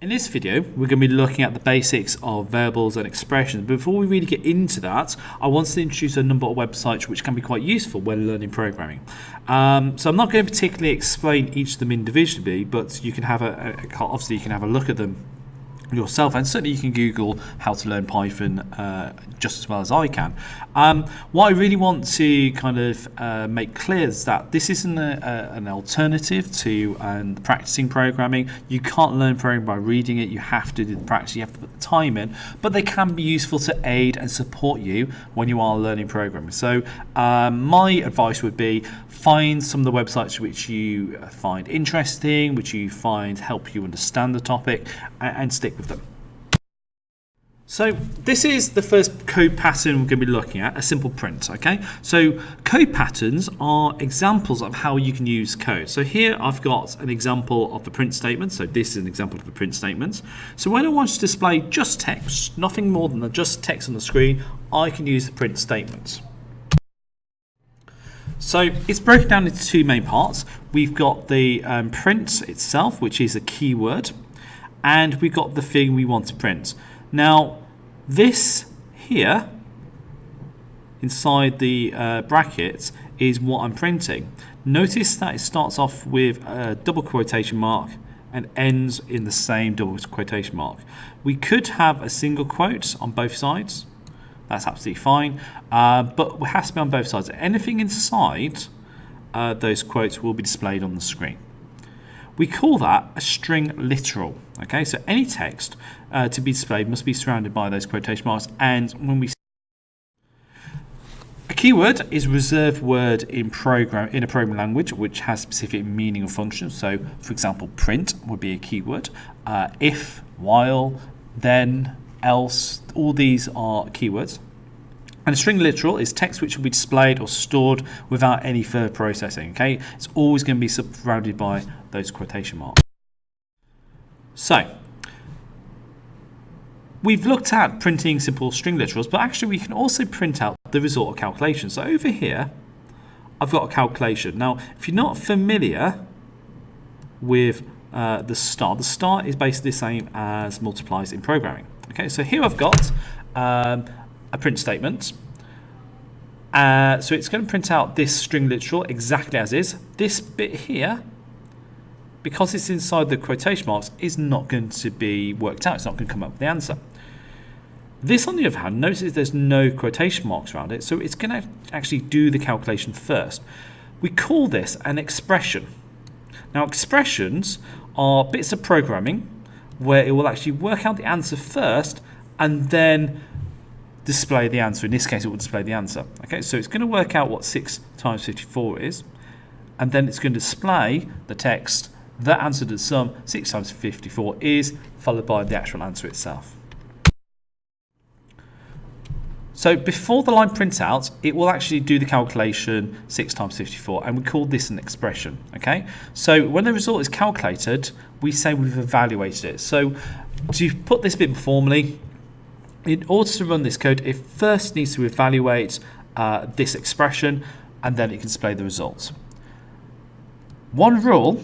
In this video, we're going to be looking at the basics of variables and expressions. Before we really get into that, I wanted to introduce a number of websites which can be quite useful when learning programming. So I'm not going to particularly explain each of them individually, but you can have obviously you can have a look at them yourself, and certainly you can Google how to learn Python just as well as I can. What I really want to kind of make clear is that this isn't an alternative to practicing programming. You can't learn programming by reading it. You have to do the practice. You have to put the time in, but they can be useful to aid and support you when you are learning programming. So my advice would be find some of the websites which you find interesting, which you find help you understand the topic, and stick with them. So this is the first code pattern we're going to be looking at, a simple print, okay? So code patterns are examples of how you can use code. So here I've got an example of the print statement. So this is an example of the print statements. So when I want to display just text, nothing more than just text on the screen, I can use the print statements. So it's broken down into two main parts. We've got the print itself, which is a keyword, and we've got the thing we want to print. Now, this here inside the brackets is what I'm printing. Notice that it starts off with a double quotation mark and ends in the same double quotation mark. We could have a single quote on both sides. That's absolutely fine, but it has to be on both sides. Anything inside those quotes will be displayed on the screen. We call that a string literal. Okay, so any text to be displayed must be surrounded by those quotation marks. And when a keyword is a reserved word in a programming language which has specific meaning or function. So, for example, print would be a keyword. If, while, then, else, all these are keywords. And a string literal is text which will be displayed or stored without any further processing. Okay, it's always going to be surrounded by those quotation marks. So we've looked at printing simple string literals, but actually we can also print out the result of calculation. So over here, I've got a calculation. Now, if you're not familiar with the star is basically the same as multiplies in programming. Okay, so here I've got a print statement. So it's going to print out this string literal exactly as is. This bit here, because it's inside the quotation marks, is not going to be worked out. It's not going to come up with the answer. This, on the other hand, notice there's no quotation marks around it, so it's going to actually do the calculation first. We call this an expression. Now, expressions are bits of programming where it will actually work out the answer first and then display the answer. In this case, it will display the answer. Okay, so it's going to work out what 6 times 54 is, and then it's going to display the text. That answer to the sum, 6 times 54, is followed by the actual answer itself. So before the line prints out, it will actually do the calculation 6 times 54, and we call this an expression. Okay, so when the result is calculated, we say we've evaluated it. So to put this bit formally, in order to run this code, it first needs to evaluate this expression, and then it can display the results. One rule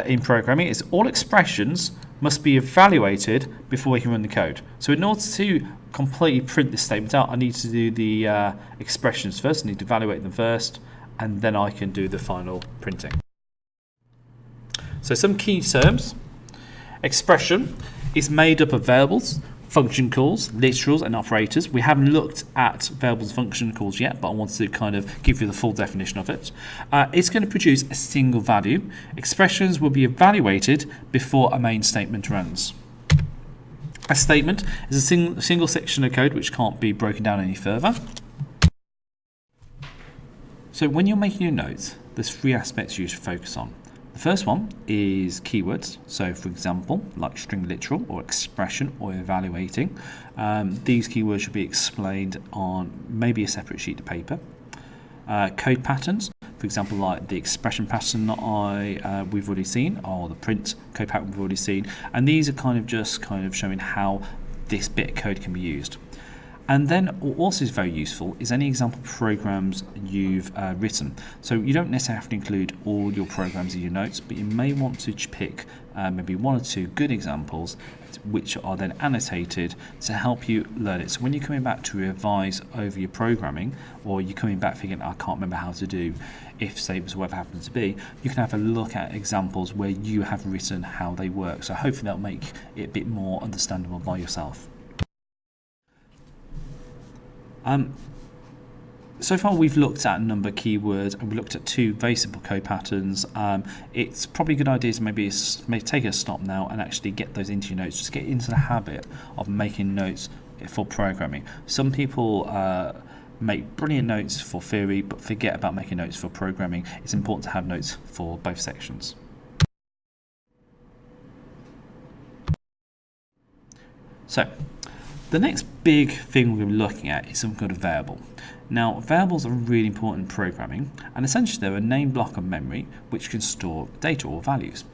in programming is all expressions must be evaluated before we can run the code. So in order to completely print this statement out, I need to do the expressions first. I need to evaluate them first, and then I can do the final printing. So some key terms. Expression is made up of variables, function calls, literals, and operators. We haven't looked at variables and function calls yet, but I wanted to kind of give you the full definition of it. It's going to produce a single value. Expressions will be evaluated before a main statement runs. A statement is a single section of code which can't be broken down any further. So when you're making your notes, there's 3 aspects you should focus on. The first one is keywords. So for example, like string literal or expression or evaluating, these keywords should be explained on maybe a separate sheet of paper. Code patterns, for example, like the expression pattern that we've already seen, or the print code pattern we've already seen, and these are just showing how this bit of code can be used. And then what also is very useful is any example programs you've written. So you don't necessarily have to include all your programs in your notes, but you may want to pick maybe one or two good examples which are then annotated to help you learn it. So when you're coming back to revise over your programming, or you're coming back thinking, I can't remember how to do if statements or whatever happens to be, you can have a look at examples where you have written how they work. So hopefully that'll make it a bit more understandable by yourself. So far we've looked at a number of keywords and we looked at two very simple code patterns. It's probably a good idea to maybe take a stop now and actually get those into your notes. Just get into the habit of making notes for programming. Some people make brilliant notes for theory but forget about making notes for programming. It's important to have notes for both sections. So the next big thing we're looking at is something called a variable. Now, variables are really important in programming, and essentially they're a name block of memory which can store data or values.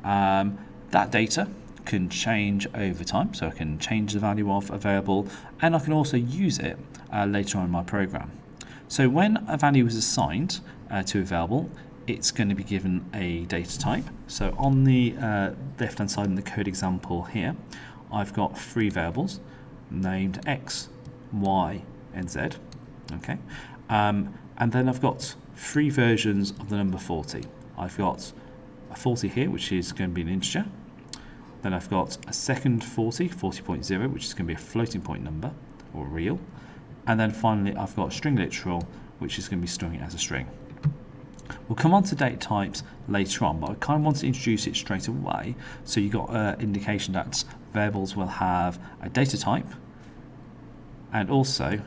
That data can change over time, so I can change the value of a variable, and I can also use it later on in my program. So when a value is assigned to a variable, it's going to be given a data type. So on the left-hand side in the code example here, I've got three variables named X, Y, and Z. Okay, and then I've got three versions of the number 40. I've got a 40 here, which is going to be an integer. Then I've got a second 40, 40.0, which is going to be a floating point number, or real. And then finally, I've got string literal, which is going to be storing it as a string. We'll come on to data types later on, but I kind of want to introduce it straight away, so you've got an indication that variables will have a data type, and also,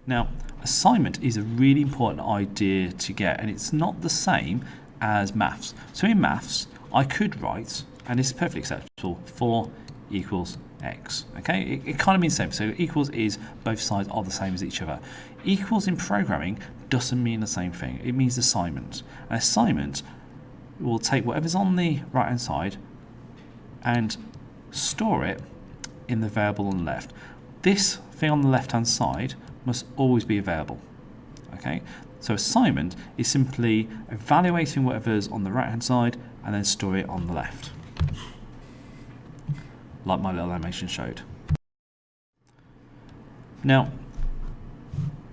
now assignment is a really important idea to get, and it's not the same as maths. So in maths, I could write, and it's perfectly acceptable, 4 equals x. Okay, it kind of means the same. So equals is both sides are the same as each other. Equals in programming doesn't mean the same thing. It means assignment. An assignment will take whatever's on the right hand side and store it in the variable on the left. This thing on the left hand side must always be a variable. Okay, so assignment is simply evaluating whatever's on the right hand side and then store it on the left, like my little animation showed. Now,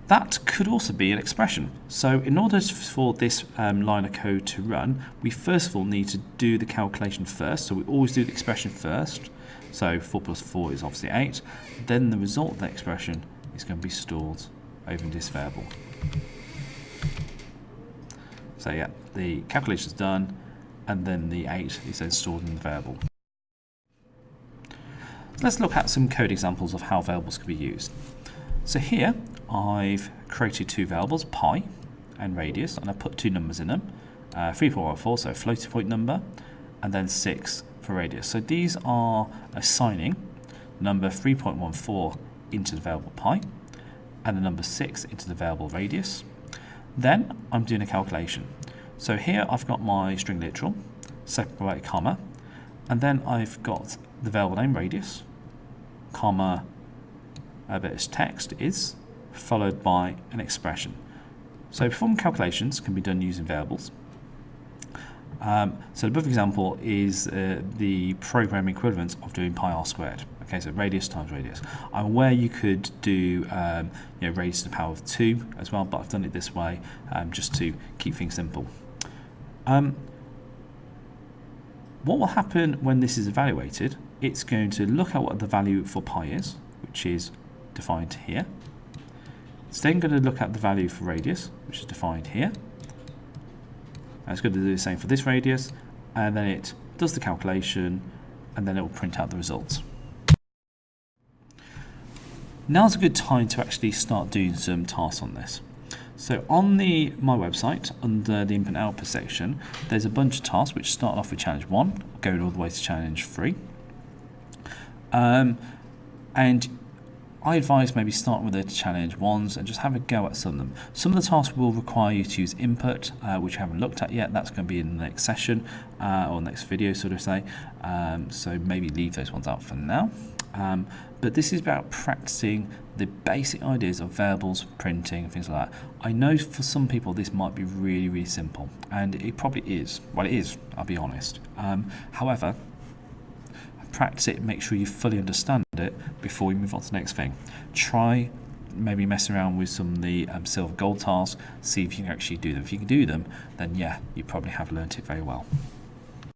that could also be an expression. So in order for this line of code to run, we first of all need to do the calculation first. So we always do the expression first. So 4 plus 4 is obviously 8. Then the result of that expression is going to be stored over in this variable. So yeah, the calculation is done, and then the 8 is then stored in the variable. Let's look at some code examples of how variables can be used. So here I've created two variables, pi and radius, and I've put two numbers in them, 3.14, so a floating point number, and then 6 for radius. So these are assigning number 3.14 into the variable pi and the number 6 into the variable radius. Then I'm doing a calculation. So here I've got my string literal, separate comma, and then I've got the variable name radius, comma, a bit of text is, followed by an expression. So performing calculations can be done using variables. So the above example is the program equivalent of doing pi r squared. Okay, so radius times radius. I'm aware you could do radius to the power of 2 as well, but I've done it this way just to keep things simple. What will happen when this is evaluated? It's going to look at what the value for pi is, which is defined here. It's then going to look at the value for radius, which is defined here. And it's going to do the same for this radius, and then it does the calculation, and then it will print out the results. Now's a good time to actually start doing some tasks on this. So on my website, under the input and output section, there's a bunch of tasks which start off with challenge 1, going all the way to challenge 3. And I advise maybe start with the challenge 1s and just have a go at some of them. Some of the tasks will require you to use input, which I haven't looked at yet. That's going to be in the next session or next video, sort of say. So maybe leave those ones out for now. But this is about practicing the basic ideas of variables, printing, things like that. I know for some people this might be really, really simple, and it probably is. Well, it is, I'll be honest. However, practice it, make sure you fully understand it before you move on to the next thing. Try maybe mess around with some of the silver gold tiles, see if you can actually do them. If you can do them, then yeah, you probably have learnt it very well.